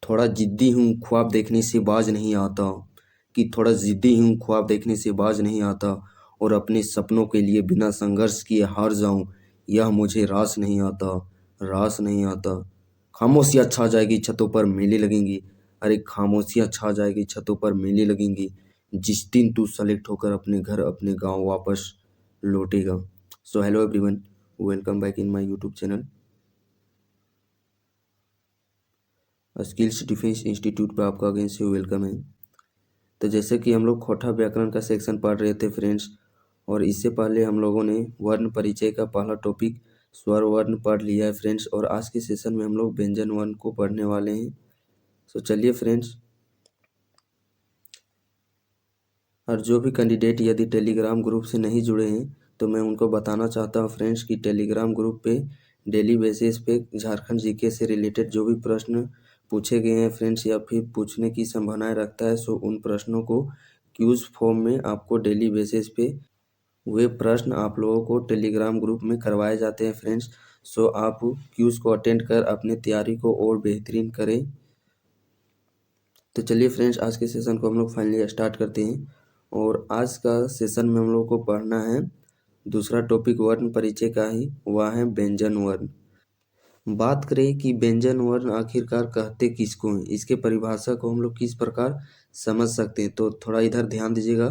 थोड़ा जिद्दी हूँ ख्वाब देखने से बाज नहीं आता, कि थोड़ा जिद्दी हूँ ख्वाब देखने से बाज नहीं आता, और अपने सपनों के लिए बिना संघर्ष किए हार जाऊँ, यह मुझे रास नहीं आता, रास नहीं आता। खामोशियाँ छा जाएगी छतों पर मेले लगेंगी, अरे खामोशियाँ छा जाएगी छतों पर मेले लगेंगी, जिस दिन तू सेलेक्ट होकर अपने घर अपने गांव वापस लौटेगा। So hello everyone, welcome back in my YouTube channel Skills Defence Institute पर आपका अगेन से वेलकम है। तो जैसे कि हम लोग खोटा व्याकरण का सेक्शन पढ़ रहे थे फ्रेंड्स, और इससे पहले हम लोगों ने वर्ण परिचय का पहला टॉपिक स्वर वर्ण पढ़ लिया है फ्रेंड्स, और आज के सेशन में हम लोग व्यंजन वर्ण को पढ़ने वाले हैं। सो चलिए फ्रेंड्स, और जो भी कैंडिडेट यदि टेलीग्राम ग्रुप से नहीं जुड़े हैं तो मैं उनको बताना चाहता हूँ फ्रेंड्स कि टेलीग्राम ग्रुप पे डेली बेसिस पे झारखंड जीके से रिलेटेड जो भी प्रश्न पूछे गए हैं फ्रेंड्स, या फिर पूछने की संभावनाएं रखता है, सो उन प्रश्नों को क्यूज फॉर्म में आपको डेली बेसिस पे वे प्रश्न आप लोगों को टेलीग्राम ग्रुप में करवाए जाते हैं फ्रेंड्स। सो आप क्यूज को अटेंड कर अपने तैयारी को और बेहतरीन करें। तो चलिए फ्रेंड्स, आज के सेशन को हम लोग फाइनली स्टार्ट करते हैं, और आज का सेशन में हम लोग को पढ़ना है दूसरा टॉपिक वर्ण परिचय का ही, वह है व्यंजन वर्ण। बात करें कि व्यंजन वर्ण आखिरकार कहते किसको हैं, इसके परिभाषा को हम लोग किस प्रकार समझ सकते हैं, तो थोड़ा इधर ध्यान दीजिएगा।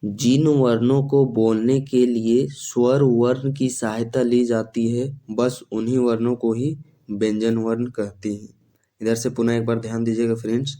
जिन वर्णों को बोलने के लिए स्वर वर्ण की सहायता ली जाती है, बस उन्हीं वर्णों को ही व्यंजन वर्ण कहते हैं। इधर से पुनः एक बार ध्यान दीजिएगा फ्रेंड्स,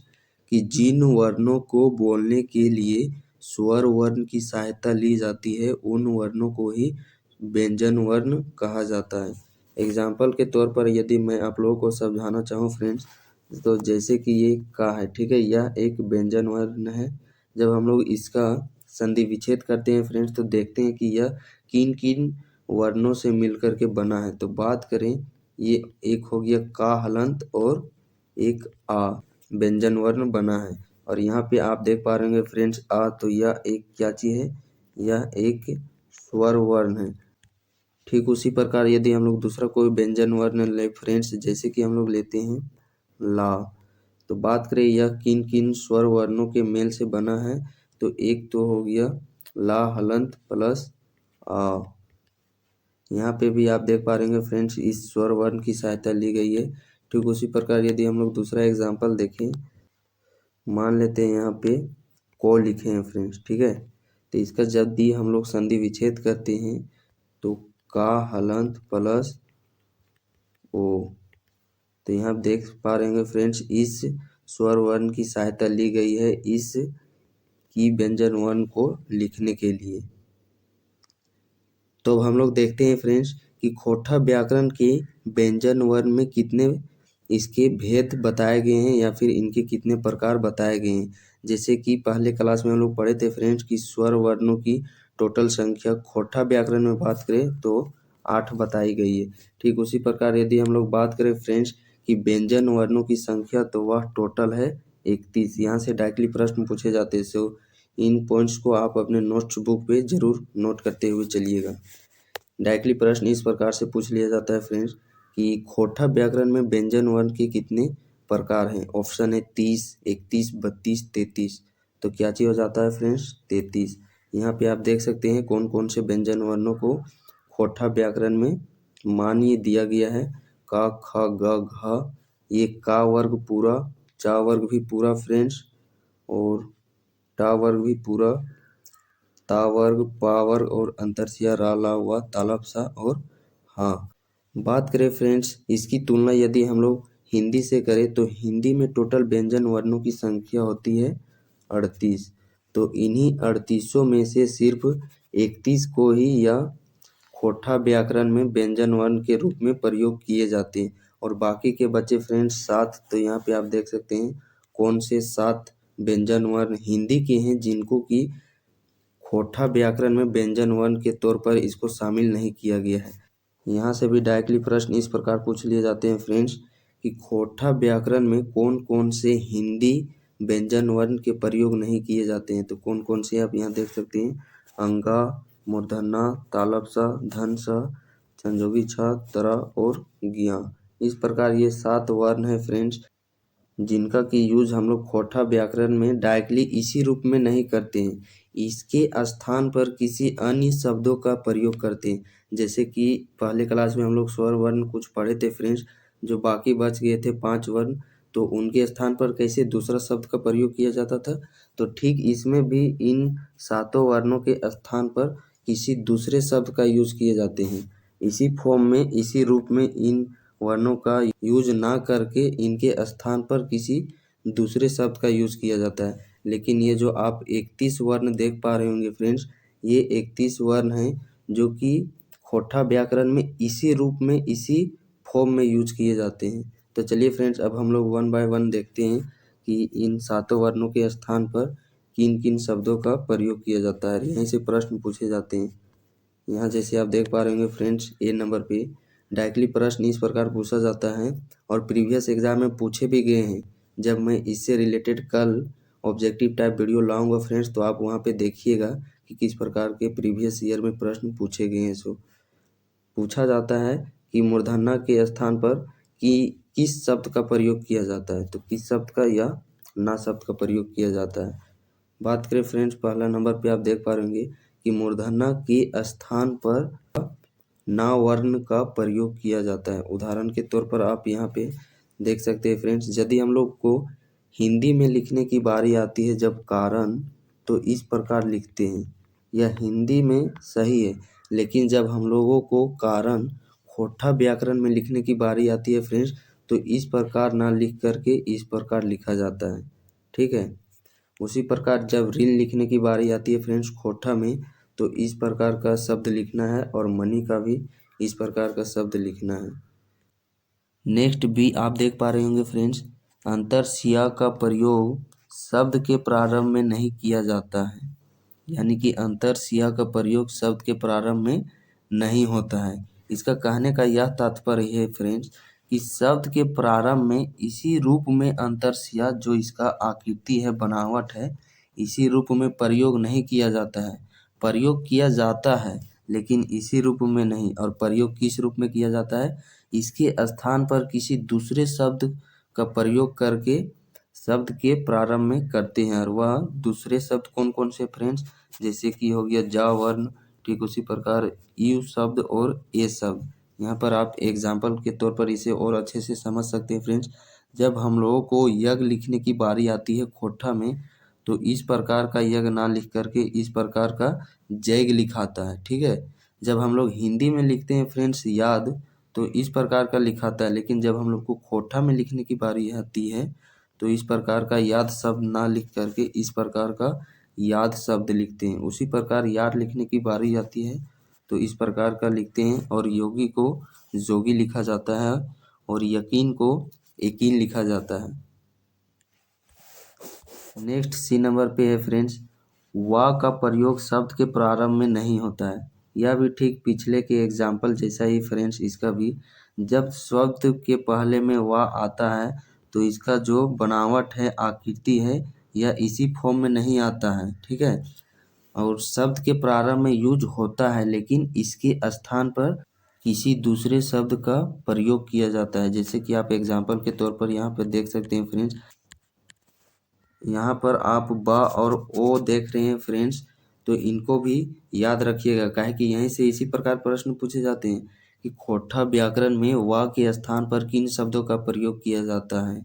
कि जिन वर्णों को बोलने के लिए स्वर वर्ण की सहायता ली जाती है, उन वर्णों को ही व्यंजन वर्ण कहा जाता है। एग्जाम्पल के तौर पर यदि मैं आप लोगों को समझाना चाहूँ फ्रेंड्स, तो जैसे कि ये का है, ठीक है, यह एक व्यंजन वर्ण है। जब हम लोग इसका संधि विच्छेद करते हैं फ्रेंड्स, तो देखते हैं कि यह किन किन वर्णों से मिलकर के बना है। तो बात करें, ये एक हो गया का हलंत और एक आ व्यंजन वर्ण बना है, और यहाँ पे आप देख पा रहे होंगे फ्रेंड्स आ, तो यह एक क्या चीज है, यह एक स्वर वर्ण है। ठीक उसी प्रकार यदि हम लोग दूसरा कोई व्यंजन वर्ण ले फ्रेंड्स, जैसे कि हम लोग लेते हैं ला, तो बात करें यह किन किन स्वर वर्णों के मेल से बना है, तो एक तो हो गया ला हलंत प्लस आ। यहाँ पे भी आप देख पा रहे हैं फ्रेंड्स, इस स्वर वर्ण की सहायता ली गई है। ठीक उसी प्रकार यदि हम लोग दूसरा एग्जाम्पल देखें, मान लेते हैं यहाँ पे को लिखे हैं फ्रेंड्स, ठीक है, तो इसका जब भी हम लोग संधि विच्छेद करते हैं तो का हलंत प्लस ओ, तो यहाँ आप देख पा रहे हैं फ्रेंड्स, इस स्वर वर्ण की सहायता ली गई है इस की व्यंजन वर्ण को लिखने के लिए। तो हम लोग देखते हैं फ्रेंड्स कि खोटा व्याकरण के व्यंजन वर्ण में कितने इसके भेद बताए गए हैं, या फिर इनके कितने प्रकार बताए गए हैं। जैसे कि पहले क्लास में हम लोग पढ़े थे फ्रेंड्स कि स्वर वर्णों की टोटल संख्या खोटा व्याकरण में बात करें तो 8 बताई गई है। ठीक उसी प्रकार यदि हम लोग बात करें फ्रेंड्स कि व्यंजन वर्णों की संख्या, तो वह टोटल है 31। यहाँ से डायरेक्टली प्रश्न पूछे जाते हैं, सो इन पॉइंट्स को आप अपने नोट्स बुक पे जरूर नोट करते हुए चलिएगा। डायरेक्टली प्रश्न इस प्रकार से पूछ लिया जाता है फ्रेंड्स कि खोटा व्याकरण में व्यंजन वर्ण के कितने प्रकार हैं। ऑप्शन है 30, 31, 32, 33। तो क्या चीज हो जाता है फ्रेंड्स, 33। यहाँ पे आप देख सकते हैं कौन कौन से व्यंजन वर्णों को खोटा व्याकरण में मान्य दिया गया है। का, ख, ग, घ, ये का वर्ग पूरा, चा वर्ग भी पूरा फ्रेंड्स, और टा वर्ग भी पूरा, ता वर्ग, पा वर्ग, और अंतरसिया रा ला हुआ, तालब सा और हाँ। बात करें फ्रेंड्स, इसकी तुलना यदि हम लोग हिंदी से करें तो हिंदी में टोटल व्यंजन वर्णों की संख्या होती है 38। तो इन्हीं 38 में से सिर्फ 31 को ही या खोटा व्याकरण में व्यंजन वर्ण के रूप में प्रयोग किए जाते हैं, और बाकी के बचे फ्रेंड्स 7। तो यहाँ पे आप देख सकते हैं कौन से 7 व्यंजन वर्ण हिंदी के हैं जिनको कि खोटा व्याकरण में व्यंजन वर्ण के तौर पर इसको शामिल नहीं किया गया है। यहाँ से भी डायरेक्टली प्रश्न इस प्रकार पूछ लिए जाते हैं फ्रेंड्स कि खोटा व्याकरण में कौन कौन से हिंदी व्यंजन वर्ण के प्रयोग नहीं किए जाते हैं। तो कौन कौन से आप यहाँ देख सकते हैं, अंगा, मूर्धन्या, तालब सा, धन सा, संजोगी छा, तरा और ज्ञा। इस प्रकार ये 7 वर्ण है फ्रेंड्स, जिनका कि यूज हम लोग खोटा व्याकरण में डायरेक्टली इसी रूप में नहीं करते हैं, इसके स्थान पर किसी अन्य शब्दों का प्रयोग करते हैं। जैसे कि पहले क्लास में हम लोग स्वर वर्ण कुछ पढ़े थे फ्रेंड्स, जो बाकी बच गए थे 5 वर्ण, तो उनके स्थान पर कैसे दूसरा शब्द का प्रयोग किया जाता था। तो ठीक इसमें भी इन 7 वर्णों के स्थान पर किसी दूसरे शब्द का यूज किए जाते हैं। इसी फॉर्म में, इसी रूप में इन वर्णों का यूज ना करके इनके स्थान पर किसी दूसरे शब्द का यूज किया जाता है। लेकिन ये जो आप 31 वर्ण देख पा रहे होंगे फ्रेंड्स, ये 31 वर्ण हैं जो कि खोटा व्याकरण में इसी रूप में, इसी फॉर्म में यूज किए जाते हैं। तो चलिए फ्रेंड्स, अब हम लोग 1 बाय 1 देखते हैं कि इन 7 वर्णों के स्थान पर किन किन शब्दों का प्रयोग किया जाता है। यहीं से प्रश्न पूछे जाते हैं। यहाँ जैसे आप देख पा रहे होंगे फ्रेंड्स, ए नंबर पे डायरेक्टली प्रश्न इस प्रकार पूछा जाता है और प्रीवियस एग्जाम में पूछे भी गए हैं। जब मैं इससे रिलेटेड कल ऑब्जेक्टिव टाइप वीडियो लाऊंगा फ्रेंड्स, तो आप वहाँ पे देखिएगा कि किस प्रकार के प्रीवियस ईयर में प्रश्न पूछे गए हैं। सो पूछा जाता है कि मूर्धन्य के स्थान पर कि किस शब्द का प्रयोग किया जाता है, तो किस शब्द का या ना शब्द का प्रयोग किया जाता है। बात करें फ्रेंड्स, पहला नंबर पे आप देख पा रहे होंगे कि मूर्धन्य के स्थान पर ना वर्ण का प्रयोग किया जाता है। उदाहरण के तौर पर आप यहाँ पे देख सकते हैं फ्रेंड्स, यदि हम लोग को हिंदी में लिखने की बारी आती है जब कारण, तो इस प्रकार लिखते हैं। यह हिंदी में सही है, लेकिन जब हम लोगों को कारण खोटा व्याकरण में लिखने की बारी आती है फ्रेंड्स, तो इस प्रकार ना लिख करके इस प्रकार लिखा जाता है। ठीक है। उसी प्रकार जब ऋण लिखने की बारी आती है फ्रेंड्स खोटा में, तो इस प्रकार का शब्द लिखना है और मनी का भी इस प्रकार का शब्द लिखना है। नेक्स्ट भी आप देख पा रहे होंगे फ्रेंड्स, अंतरसिया का प्रयोग शब्द के प्रारंभ में नहीं किया जाता है। यानी कि अंतरसिया का प्रयोग शब्द के प्रारंभ में नहीं होता है। इसका कहने का यह तात्पर्य है फ्रेंड्स कि शब्द के प्रारंभ में इसी रूप में अंतरसिया, जो इसका आकृति है, बनावट है, इसी रूप में प्रयोग नहीं किया जाता है। प्रयोग किया जाता है लेकिन इसी रूप में नहीं। और प्रयोग किस रूप में किया जाता है, इसके स्थान पर किसी दूसरे शब्द का प्रयोग करके शब्द के प्रारंभ में करते हैं। और वह दूसरे शब्द कौन कौन से फ्रेंड्स, जैसे कि हो गया जा वर्ण, ठीक उसी प्रकार यू शब्द और ए शब्द। यहाँ पर आप एग्जाम्पल के तौर पर इसे और अच्छे से समझ सकते हैं फ्रेंड्स। जब हम लोगों को यज्ञ लिखने की बारी आती है खोटा में, तो इस प्रकार का यज्ञ ना लिख करके इस प्रकार का जैग लिखाता है। ठीक है। जब हम लोग हिंदी में लिखते हैं फ्रेंड्स याद, तो इस प्रकार का लिखाता है। लेकिन जब हम लोग को खोटा में लिखने की बारी आती है, तो इस प्रकार का याद शब्द ना लिख करके इस प्रकार का याद शब्द लिखते हैं। उसी प्रकार याद लिखने की बारी आती है तो इस प्रकार का लिखते हैं। और योगी को जोगी लिखा जाता है और यकीन को यकीन लिखा जाता है। नेक्स्ट सी नंबर पे है फ्रेंड्स, वा का प्रयोग शब्द के प्रारंभ में नहीं होता है। यह भी ठीक पिछले के एग्जाम्पल जैसा ही फ्रेंड्स, इसका भी जब शब्द के पहले में वा आता है तो इसका जो बनावट है, आकृति है, यह इसी फॉर्म में नहीं आता है। ठीक है। और शब्द के प्रारंभ में यूज होता है लेकिन इसके स्थान पर किसी दूसरे शब्द का प्रयोग किया जाता है। जैसे कि आप एग्जाम्पल के तौर पर यहाँ पर देख सकते हैं फ्रेंड्स, यहाँ पर आप ब और ओ देख रहे हैं फ्रेंड्स, तो इनको भी याद रखिएगा। काहे कि यहीं से इसी प्रकार प्रश्न पूछे जाते हैं कि खोटा व्याकरण में वा के स्थान पर किन शब्दों का प्रयोग किया जाता है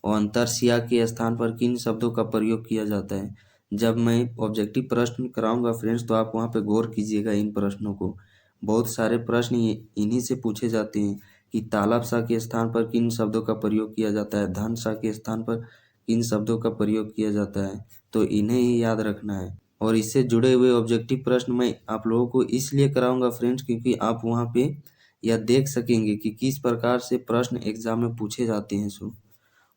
और अंतरसिया के स्थान पर किन शब्दों का प्रयोग किया जाता है। जब मैं ऑब्जेक्टिव प्रश्न कराऊंगा फ्रेंड्स, तो आप वहाँ पे गौर कीजिएगा इन प्रश्नों को। बहुत सारे प्रश्न इन्हीं से पूछे जाते हैं कि तालब सा के स्थान पर किन शब्दों का प्रयोग किया जाता है, धन सा के स्थान पर किन शब्दों का प्रयोग किया जाता है। तो इन्हें ही याद रखना है। और इससे जुड़े हुए ऑब्जेक्टिव प्रश्न मैं आप लोगों को इसलिए कराऊंगा फ्रेंड्स, क्योंकि आप वहाँ पे यह देख सकेंगे कि किस प्रकार से प्रश्न एग्जाम में पूछे जाते हैं। सो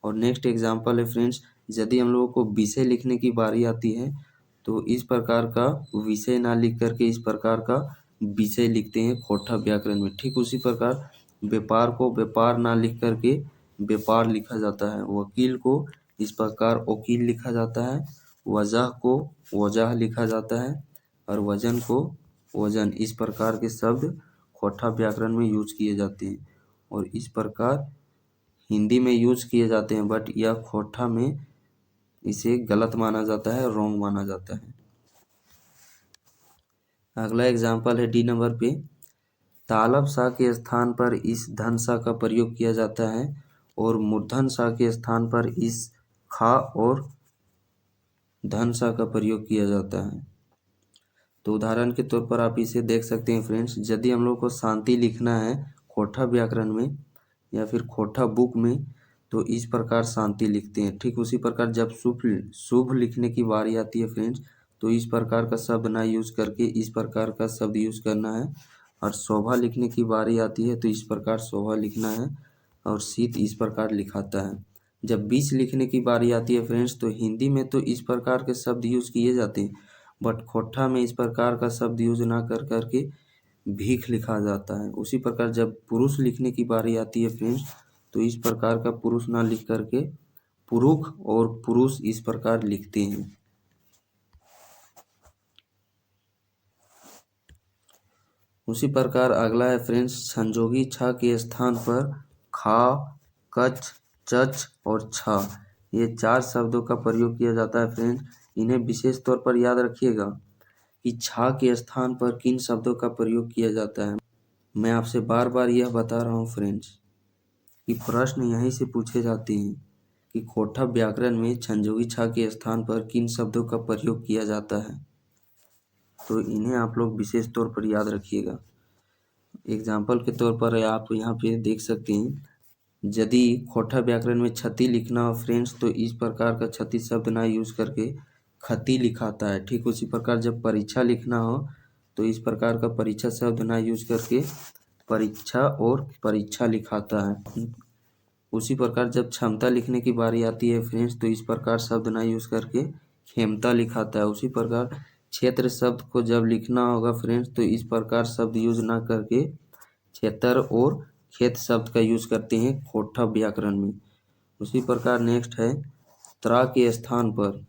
और नेक्स्ट एग्जाम्पल है फ्रेंड्स, यदि हम लोगों को विषय लिखने की बारी आती है, तो इस प्रकार का विषय ना लिख करके इस प्रकार का विषय लिखते हैं खोटा व्याकरण में। ठीक उसी प्रकार व्यापार को व्यापार ना लिख करके व्यापार लिखा जाता है। वकील को इस प्रकार वकील लिखा जाता है। वजह को वजह लिखा जाता है और वजन को वजन। इस प्रकार के शब्द खोटा व्याकरण में यूज किए जाते हैं। और इस प्रकार हिंदी में यूज किए जाते हैं, बट यह खोटा में इसे गलत माना जाता है, रॉन्ग माना जाता है। अगला एग्जाम्पल है डी नंबर पे, तालब सा के स्थान पर इस धन सा का प्रयोग किया जाता है और मूर्धन सा के स्थान पर इस खा और धन सा का प्रयोग किया जाता है। तो उदाहरण के तौर पर आप इसे देख सकते हैं फ्रेंड्स, यदि हम लोग को शांति लिखना है खोटा व्याकरण में या फिर खोटा बुक में तो इस प्रकार शांति लिखते हैं। ठीक उसी प्रकार जब शुभ शुभ लिखने की बारी आती है फ्रेंड्स, तो इस प्रकार का शब्द ना यूज करके इस प्रकार का शब्द यूज करना है। और शोभा लिखने की बारी आती है तो इस प्रकार शोभा लिखना है और शीत इस प्रकार लिखाता है। जब 20 लिखने की बारी आती है फ्रेंड्स, तो हिंदी में तो इस प्रकार के शब्द यूज किए जाते हैं, बट खोटा में इस प्रकार का शब्द यूज ना कर करके भीख लिखा जाता है। उसी प्रकार जब पुरुष लिखने की बारी आती है फ्रेंड्स, तो इस प्रकार का पुरुष ना लिख करके पुरुष और पुरुष इस प्रकार लिखते हैं। उसी प्रकार अगला है फ्रेंड्स, संजोगी छ के स्थान पर खा, कच, चच और छ, ये 4 शब्दों का प्रयोग किया जाता है फ्रेंड्स। इन्हें विशेष तौर पर याद रखिएगा कि छ के स्थान पर किन शब्दों का प्रयोग किया जाता है। मैं आपसे बार बार यह बता रहा हूँ फ्रेंड्स कि प्रश्न यहीं से पूछे जाते हैं कि खोटा व्याकरण में संजोगी छ के स्थान पर किन शब्दों का प्रयोग किया जाता है, तो इन्हें आप लोग विशेष तौर पर याद रखिएगा। एग्जाम्पल के तौर पर आप यहाँ पे देख सकते हैं, यदि खोटा व्याकरण में क्षति लिखना हो फ्रेंड्स, तो इस प्रकार का क्षति शब्द ना यूज करके खती लिखाता है। ठीक उसी प्रकार जब परीक्षा लिखना हो तो इस प्रकार का परीक्षा शब्द ना यूज करके परीक्षा और परीक्षा लिखाता है। उसी प्रकार जब क्षमता लिखने की बारी आती है फ्रेंड्स, तो इस प्रकार शब्द ना यूज करके क्षमता लिखाता है। उसी प्रकार क्षेत्र शब्द को जब लिखना होगा फ्रेंड्स, तो इस प्रकार शब्द यूज ना करके क्षेत्र और खेत शब्द का यूज करते हैं खोटा व्याकरण में। उसी प्रकार नेक्स्ट है त्रा के स्थान पर,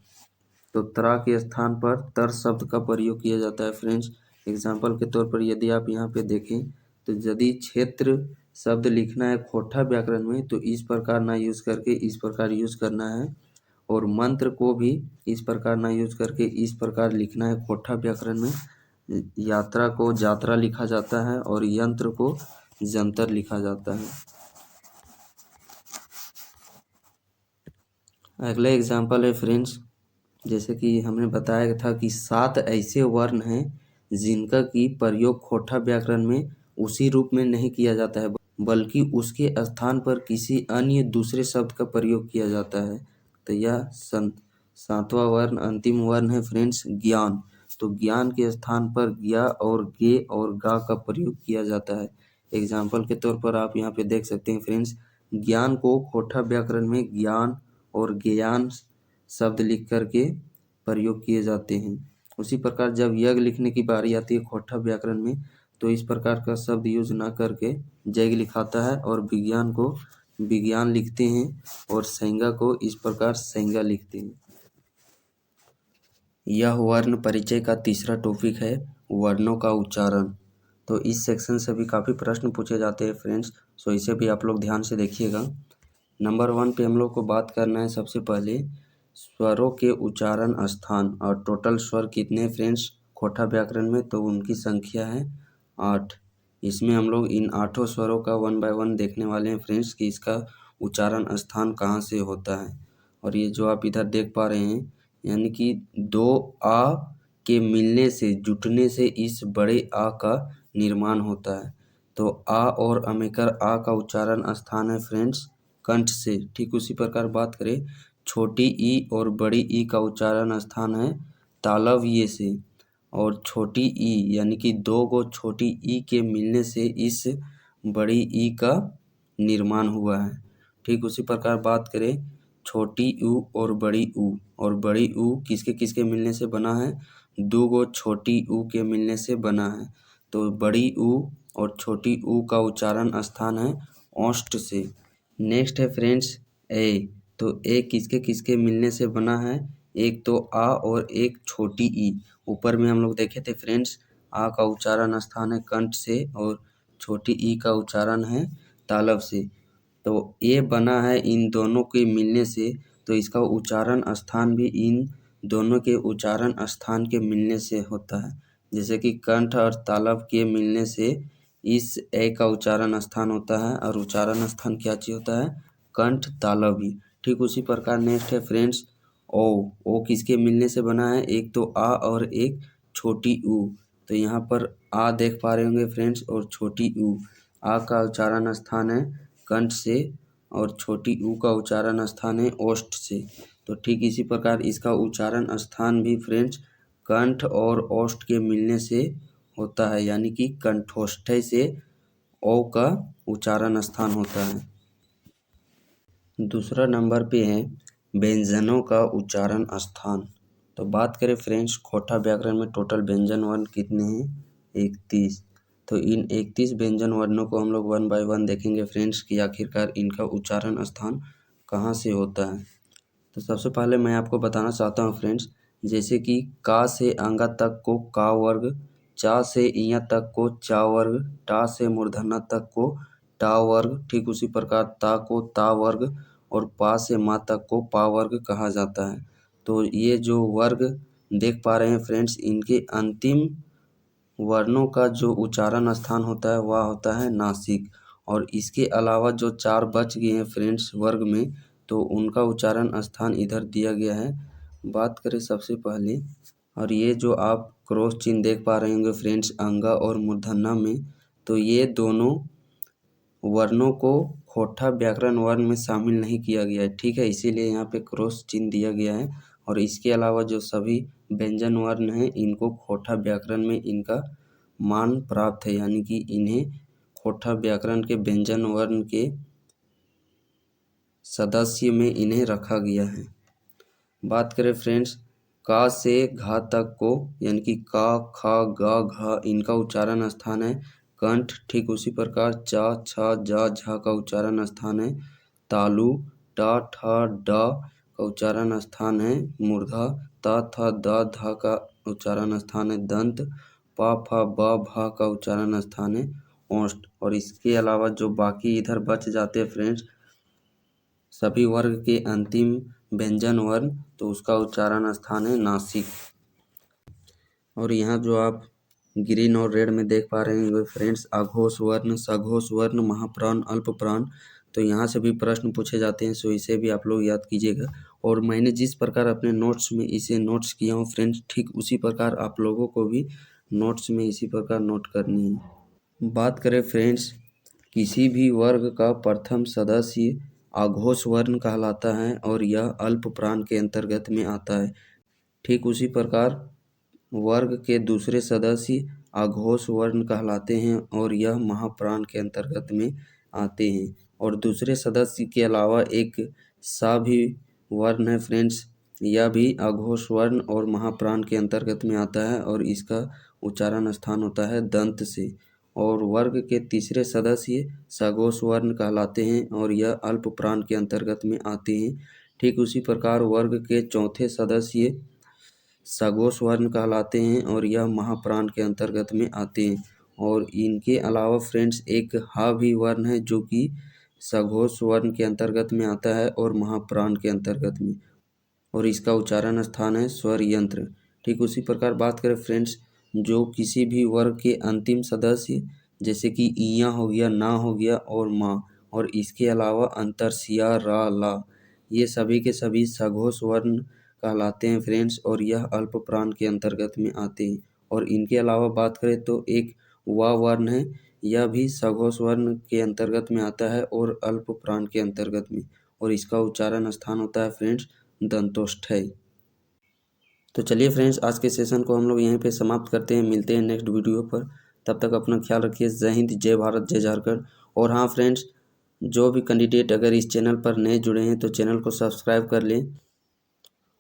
तो त्रा के स्थान पर तर शब्द का प्रयोग किया जाता है फ्रेंड्स। एग्जाम्पल के तौर पर यदि आप यहाँ पे देखें, तो यदि क्षेत्र शब्द लिखना है खोटा व्याकरण में तो इस प्रकार ना यूज करके इस प्रकार यूज करना है, और मंत्र को भी इस प्रकार ना यूज करके इस प्रकार लिखना है खोटा व्याकरण में। यात्रा को जात्रा लिखा जाता है और यंत्र को जंतर लिखा जाता है। अगला एग्जाम्पल है फ्रेंड्स, जैसे कि हमने बताया था कि 7 ऐसे वर्ण हैं जिनका की प्रयोग खोटा व्याकरण में उसी रूप में नहीं किया जाता है, बल्कि उसके स्थान पर किसी अन्य दूसरे शब्द का प्रयोग किया जाता है। तो यह 7वां वर्ण अंतिम वर्ण है फ्रेंड्स, ज्ञान। तो ज्ञान के स्थान पर ज्ञा और गे और गा का प्रयोग किया जाता है। एग्जाम्पल के तौर पर आप यहाँ पे देख सकते हैं फ्रेंड्स, ज्ञान को खोटा व्याकरण में ज्ञान और ज्ञान शब्द लिख करके प्रयोग किए जाते हैं। उसी प्रकार जब यज्ञ लिखने की बारी आती है खोटा व्याकरण में, तो इस प्रकार का शब्द यूज ना करके यज्ञ लिखाता है और विज्ञान को विज्ञान लिखते हैं और संज्ञा को इस प्रकार संज्ञा लिखते हैं। यह वर्ण परिचय का तीसरा टॉपिक है, वर्णों का उच्चारण। तो इस सेक्शन से भी काफ़ी प्रश्न पूछे जाते हैं फ्रेंड्स, सो इसे भी आप लोग ध्यान से देखिएगा। नंबर 1 पे हम लोग को बात करना है सबसे पहले स्वरों के उच्चारण स्थान और टोटल स्वर कितने फ्रेंड्स खोटा व्याकरण में, तो उनकी संख्या है 8। इसमें हम लोग इन 8 स्वरों का 1 बाय 1 देखने वाले हैं फ्रेंड्स कि इसका उच्चारण स्थान कहाँ से होता है। और ये जो आप इधर देख पा रहे हैं, यानी कि 2 आ के मिलने से जुटने से इस बड़े आ का निर्माण होता है। तो आ और अमेकर आ का उच्चारण स्थान है फ्रेंड्स कंठ से। ठीक उसी प्रकार बात करें छोटी ई और बड़ी ई का उच्चारण स्थान है तालव ये से, और छोटी ई यानी कि 2 गो छोटी ई के मिलने से इस बड़ी ई का निर्माण हुआ है। ठीक उसी प्रकार बात करें छोटी ऊ और बड़ी ऊ, और बड़ी ऊ किसके किसके मिलने से बना है, 2 गो छोटी ऊ के मिलने से बना है। तो बड़ी ऊ और छोटी ऊ का उच्चारण स्थान है ओष्ठ से। नेक्स्ट है फ्रेंड्स ए, तो ए किसके किसके मिलने से बना है, एक तो आ और एक छोटी ई। ऊपर में हम लोग देखे थे फ्रेंड्स, आ का उच्चारण स्थान है कंठ से और छोटी ई का उच्चारण है तालब से। तो ये बना है इन दोनों के मिलने से, तो इसका उच्चारण स्थान भी इन दोनों के उच्चारण स्थान के मिलने से होता है। जैसे कि कंठ और तालब के मिलने से इस ए का उच्चारण स्थान होता है, और उच्चारण स्थान क्या चीज होता है? कंठ तालब ही। ठीक उसी प्रकार नेक्स्ट है फ्रेंड्स ओ किसके मिलने से बना है? एक तो आ और एक छोटी ऊ। तो यहाँ पर आ देख पा रहे होंगे फ्रेंड्स, और छोटी ऊ। आ का उच्चारण स्थान है कंठ से, और छोटी ऊ का उच्चारण स्थान है ओष्ठ से। तो ठीक इसी प्रकार इसका उच्चारण स्थान भी फ्रेंड्स कंठ और ओष्ठ के मिलने से होता है, यानी कि कंठोष्ठय से ओ का उच्चारण स्थान होता है। दूसरा नंबर पे है व्यंजनों का उच्चारण स्थान। तो बात करें फ्रेंड्स, खोटा व्याकरण में टोटल व्यंजन वर्ण कितने हैं? 31। तो इन 31 व्यंजन वर्णों को हम लोग 1 बाय 1 देखेंगे फ्रेंड्स कि आखिरकार इनका उच्चारण स्थान कहाँ से होता है। तो सबसे पहले मैं आपको बताना चाहता हूँ फ्रेंड्स, जैसे कि का से अंगा तक को का वर्ग, चा से इया तक को चा वर्ग, टा से मूर्धन्य तक को टा वर्ग, ठीक उसी प्रकार ता को ता वर्ग, और पा से मा तक को पा वर्ग कहा जाता है। तो ये जो वर्ग देख पा रहे हैं फ्रेंड्स, इनके अंतिम वर्णों का जो उच्चारण स्थान होता है वह होता है नासिक। और इसके अलावा जो 4 बच गए हैं फ्रेंड्स वर्ग में, तो उनका उच्चारण स्थान इधर दिया गया है। बात करें सबसे पहले, और ये जो आप क्रॉस चिन्ह देख पा रहे होंगे फ्रेंड्स अंगा और मूर्धन्य में, तो ये दोनों वर्णों को खोटा व्याकरण वर्ण में शामिल नहीं किया गया है, ठीक है, इसीलिए यहाँ पे क्रॉस चिन्ह दिया गया है। और इसके अलावा जो सभी व्यंजन वर्ण हैं इनको खोटा व्याकरण में इनका मान प्राप्त है, यानी कि इन्हें खोटा व्याकरण के व्यंजन वर्ण के सदस्य में इन्हें रखा गया है। बात करें फ्रेंड्स, का से घा तक को, यानी कि का खा गा घा, इनका उच्चारण स्थान है कंठ। ठीक उसी प्रकार चा छा जा झा का उच्चारण स्थान है तालु। टा ठा डा का उच्चारण स्थान है मूर्धा। ता था दा धा का उच्चारण स्थान है दंत। पा फा बा भा का उच्चारण स्थान है ओष्ठ। और इसके अलावा जो बाकी इधर बच जाते हैं फ्रेंड्स सभी वर्ग के अंतिम व्यंजन वर्ण, तो उसका उच्चारण स्थान है नासिक। और यहाँ जो आप ग्रीन और रेड में देख पा रहे हैं फ्रेंड्स अघोष वर्ण, सघोष वर्ण, महाप्राण, अल्प प्राण, तो यहाँ से भी प्रश्न पूछे जाते हैं, सो इसे भी आप लोग याद कीजिएगा। और मैंने जिस प्रकार अपने नोट्स में इसे नोट्स किया हूँ फ्रेंड्स, ठीक उसी प्रकार आप लोगों को भी नोट्स में इसी प्रकार नोट करनी है। बात करें फ्रेंड्स, किसी भी वर्ग का प्रथम सदस्य अघोष वर्ण कहलाता है और यह अल्प प्राण के अंतर्गत में आता है। ठीक उसी प्रकार वर्ग के दूसरे सदस्य अघोष वर्ण कहलाते हैं और यह महाप्राण के अंतर्गत में आते हैं। और दूसरे सदस्य के अलावा एक सा भी वर्ण है फ्रेंड्स, यह भी अघोष वर्ण और महाप्राण के अंतर्गत में आता है और इसका उच्चारण स्थान होता है दंत से। और वर्ग के तीसरे सदस्य सघोष वर्ण कहलाते हैं और यह अल्प प्राण के अंतर्गत में आते हैं। ठीक उसी प्रकार वर्ग के चौथे सदस्य सघोष वर्ण कहलाते हैं और यह महाप्राण के अंतर्गत में आते हैं। और इनके अलावा फ्रेंड्स एक हा भी वर्ण है जो कि सघोष वर्ण के अंतर्गत में आता है और महाप्राण के अंतर्गत में, और इसका उच्चारण स्थान है स्वर यंत्र। ठीक उसी प्रकार बात करें फ्रेंड्स, जो किसी भी वर्ग के अंतिम सदस्य जैसे कि इया हो गया, ना हो गया और माँ, और इसके अलावा अंतर सिया रा ला, ये सभी के सभी सघोष वर्ण कहलाते हैं फ्रेंड्स और यह अल्प प्राण के अंतर्गत में आते हैं। और इनके अलावा बात करें तो एक वा वर्ण है, यह भी सघोष वर्ण के अंतर्गत में आता है और अल्प प्राण के अंतर्गत में, और इसका उच्चारण स्थान होता है फ्रेंड्स दंतोष्ठय। तो चलिए फ्रेंड्स, आज के सेशन को हम लोग यहीं पे समाप्त करते हैं, मिलते हैं नेक्स्ट वीडियो पर। तब तक अपना ख्याल रखिए। जय हिंद, जय भारत, जय झारखंड। और हाँ फ्रेंड्स, जो भी कैंडिडेट अगर इस चैनल पर नए जुड़े हैं तो चैनल को सब्सक्राइब कर लें।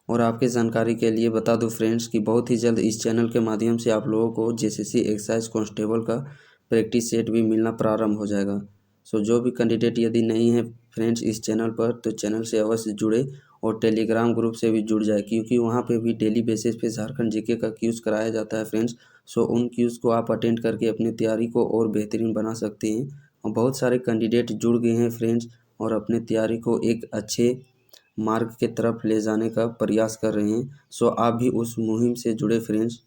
और आपकी जानकारी के लिए बता दूं फ्रेंड्स कि बहुत ही जल्द इस चैनल के माध्यम से आप लोगों को जेसीसी एक्साइज कांस्टेबल का प्रैक्टिस सेट भी मिलना प्रारंभ हो जाएगा। सो जो भी कैंडिडेट यदि नहीं है फ्रेंड्स इस चैनल पर, तो चैनल से अवश्य जुड़े और टेलीग्राम ग्रुप से भी जुड़ जाए, क्योंकि वहाँ पे भी डेली बेसिस पे झारखंड जीके का क्यूज़ कराया जाता है फ्रेंड्स। सो उन क्यूज़ को आप अटेंड करके अपनी तैयारी को और बेहतरीन बना सकते हैं और बहुत सारे कैंडिडेट जुड़ गए हैं फ्रेंड्स और अपने तैयारी को एक अच्छे मार्ग के तरफ ले जाने का प्रयास कर रहे हैं। सो आप भी उस मुहिम से जुड़े फ्रेंड्स।